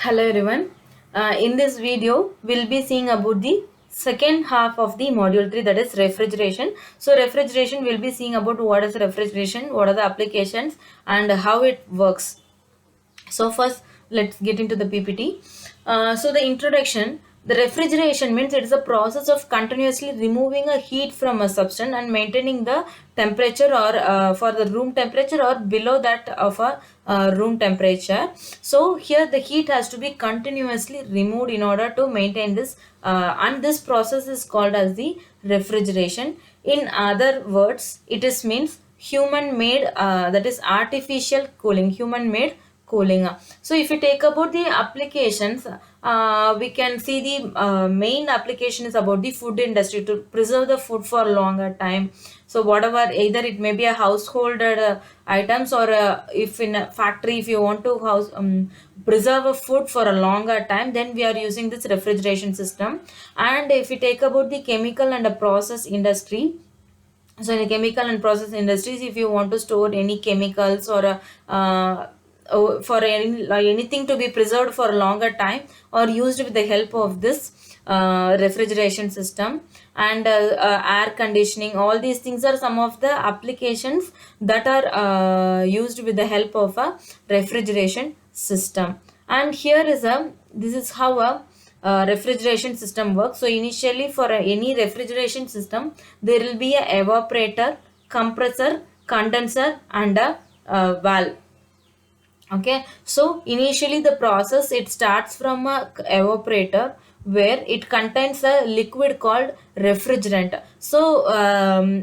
Hello everyone. In this video, we'll be seeing about the second half of the module 3, that is refrigeration. So refrigeration, we'll be seeing about what is refrigeration, what are the applications and how it works. So first, let's get into the PPT. So the introduction, the refrigeration means it is a process of continuously removing a heat from a substance and maintaining the temperature or for the room temperature or below that of a room temperature. So here the heat has to be continuously removed in order to maintain this, and this process is called as the refrigeration. In other words, it is means human made, that is artificial cooling, human made cooling. So if you take about the applications, we can see the main application is about the food industry to preserve the food for longer time. So whatever, either it may be a household items, or if in a factory, if you want to preserve a food for a longer time, then we are using this refrigeration system. And if you take about the chemical and the process industry, so in the chemical and process industries, if you want to store any chemicals or for any, like anything to be preserved for a longer time or used with the help of this refrigeration system. And air conditioning, all these things are some of the applications that are used with the help of a refrigeration system. And here is a, this is how a refrigeration system works. So initially, for any refrigeration system, there will be a evaporator, compressor, condenser and a valve. Okay, so initially the process, it starts from a evaporator where it contains a liquid called refrigerant. So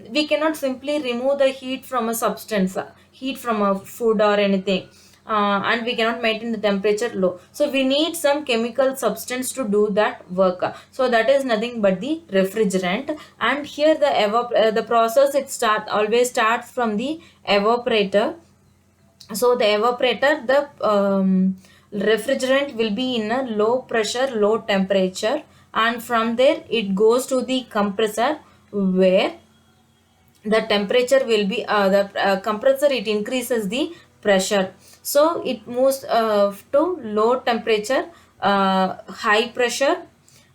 we cannot simply remove the heat from a substance, heat from a food or anything, and we cannot maintain the temperature low. So we need some chemical substance to do that work. So that is nothing but the refrigerant. And here the process, it always starts from the evaporator. So the evaporator, the refrigerant will be in a low pressure, low temperature, and from there it goes to the compressor where the temperature will be, the compressor, it increases the pressure. So it moves to low temperature, high pressure,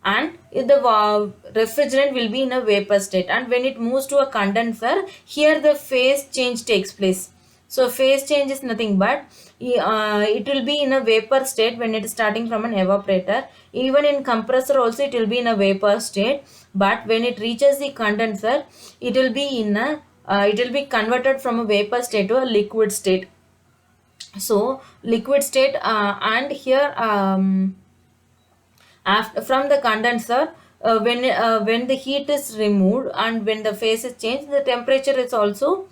and the refrigerant will be in a vapor state. And when it moves to a condenser, here the phase change takes place. So phase change is nothing but it will be in a vapor state when it is starting from an evaporator. Even in compressor also it will be in a vapor state, but when it reaches the condenser, it will be in a it will be converted from a vapor state to a liquid state. So liquid state, and here after from the condenser, when the heat is removed and when the phase is changed, the temperature is also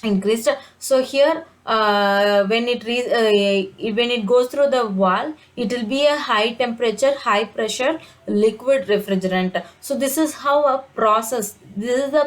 increased. So here when it goes through the wall, it will be a high temperature, high pressure liquid refrigerant. So this is the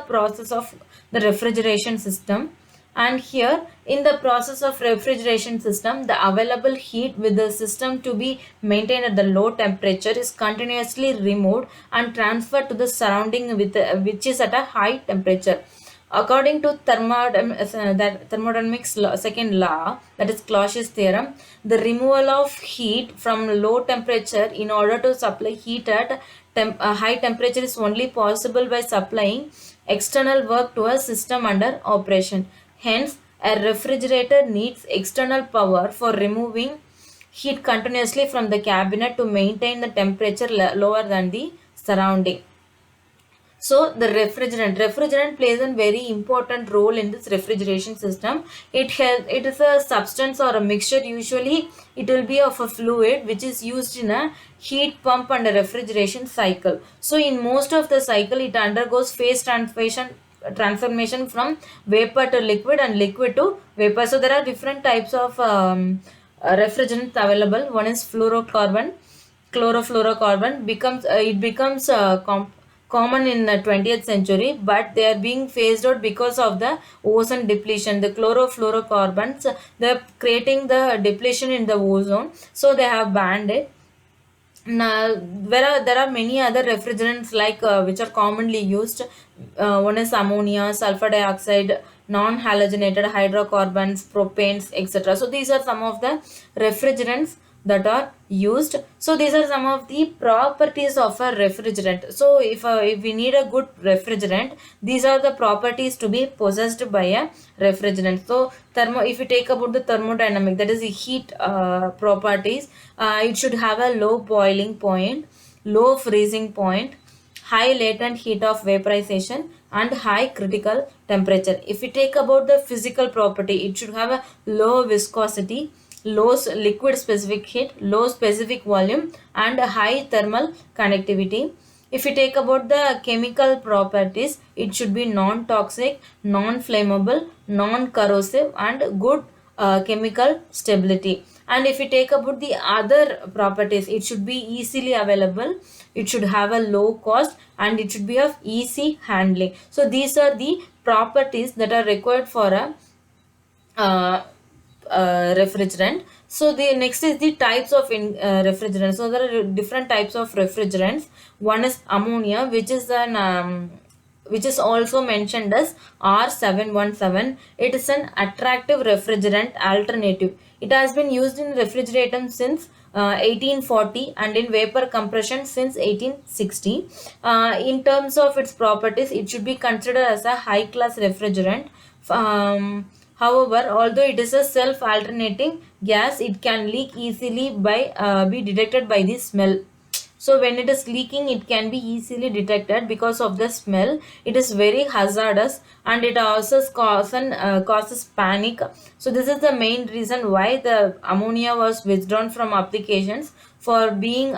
process of the refrigeration system. And here in the process of refrigeration system, the available heat with the system to be maintained at the low temperature is continuously removed and transferred to the surrounding with which is at a high temperature. According to thermodynamics second law, that is Clausius theorem, the removal of heat from low temperature in order to supply heat at high temperature is only possible by supplying external work to a system under operation. Hence, a refrigerator needs external power for removing heat continuously from the cabinet to maintain the temperature lower than the surrounding. So the refrigerant plays a very important role in this refrigeration system. It is a substance or a mixture. Usually it will be of a fluid which is used in a heat pump and a refrigeration cycle. So in most of the cycle, it undergoes phase transformation from vapor to liquid and liquid to vapor. So there are different types of refrigerants available. One is fluorocarbon, chlorofluorocarbon. It becomes common in the 20th century, but they are being phased out because of the ozone depletion. The chlorofluorocarbons, they are creating the depletion in the ozone, so they have banned it. Now, there are many other refrigerants like which are commonly used. One is ammonia, sulfur dioxide, non-halogenated hydrocarbons, propanes, etc. So these are some of the refrigerants that are used. So these are some of the properties of a refrigerant. So if we need a good refrigerant, these are the properties to be possessed by a refrigerant. So if you take about the thermodynamic, that is the heat properties, it should have a low boiling point, low freezing point, high latent heat of vaporization, and high critical temperature. If we take about the physical property, it should have a low viscosity, low liquid specific heat, low specific volume, and a high thermal conductivity. If we take about the chemical properties, it should be non-toxic, non-flammable, non-corrosive, and good chemical stability. And if we take about the other properties, it should be easily available, it should have a low cost, and it should be of easy handling. So these are the properties that are required for a uh, refrigerant. So the next is the types of refrigerant. So there are different types of refrigerants. One is ammonia, which is also mentioned as R717. It is an attractive refrigerant alternative. It has been used in refrigeration since 1840 and in vapor compression since 1860. In terms of its properties, it should be considered as a high class refrigerant. However, although it is a self-alternating gas, it can leak easily by be detected by the smell. So when it is leaking, it can be easily detected because of the smell. It is very hazardous, and it also causes panic. So this is the main reason why the ammonia was withdrawn from applications for being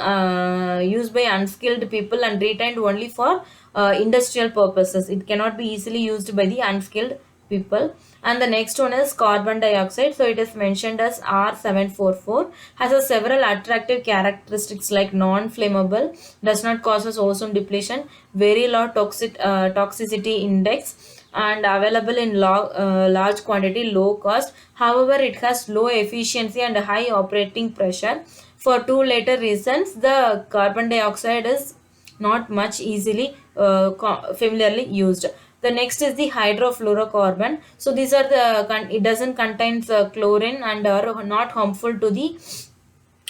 used by unskilled people and retained only for industrial purposes. It cannot be easily used by the unskilled people. And the next one is carbon dioxide. So it is mentioned as R744, has a several attractive characteristics like non-flammable, does not causes ozone depletion, very low toxicity index, and available in large quantity, low cost. However, it has low efficiency and high operating pressure. For two later reasons, the carbon dioxide is not much easily familiarly used. The next is the hydrofluorocarbon. So these are it doesn't contain chlorine and are not harmful to the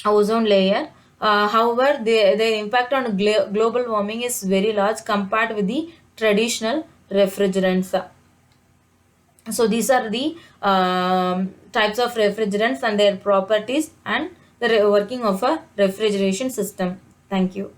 ozone layer. However, their impact on global warming is very large compared with the traditional refrigerants. So these are the types of refrigerants and their properties and the working of a refrigeration system. Thank you.